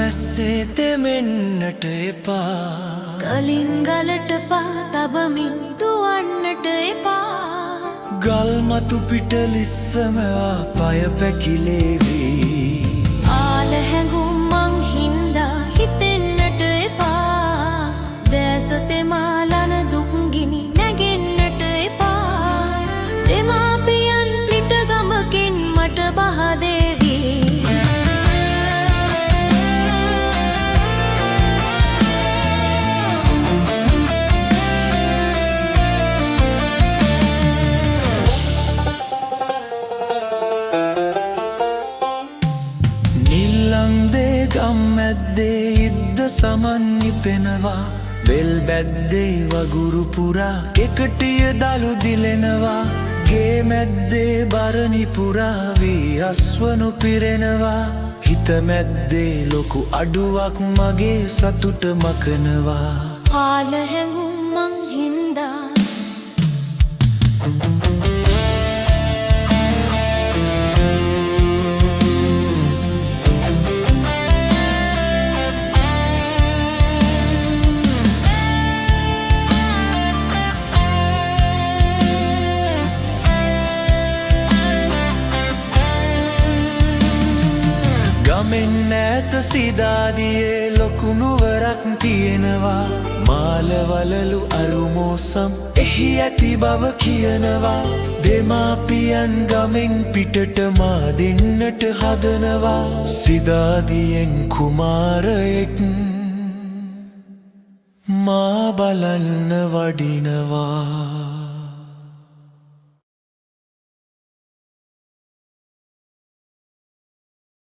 වැස්සේ තෙමෙන්නට එපා කලින් ගලට පා තබමින් දුවන්නට එපා ගල්මතු පිට ලිස්සමවා පය පැකිලේවී ආල හැඟුම් මං හින්දා හිතෙන්නට එපා දැස තෙමාලන දුක්ගිනි නැගෙන්නට එපා දෙමාපියන් පිට ගමකින් මට බහදේවී ගම්මැද්දේ ඉද්ද සමන්නිපෙනවා වෙල් බැද්දේ වගුරු පුරා එකටිය දළු දිලෙනවා ගේ මැද්දේ බරණිපුරා වී අස්වනු පිරෙනවා හිත මැද්දේ ලොකු අඩුවක් මගේ සතුට මකනවා ආල හැඟුම් මං හින්දා ගමෙන් ඈත සිදාදියේ ලොකු නුවරක් තියෙනවා මාලවලලු අරුමෝසම් එහි ඇති බව කියනවා දෙමාපියන් ගමෙන් පිටට මා දෙන්නට හදනවා සිදාදියෙන් කුමාරයෙක් මා බලන්න වඩිනවා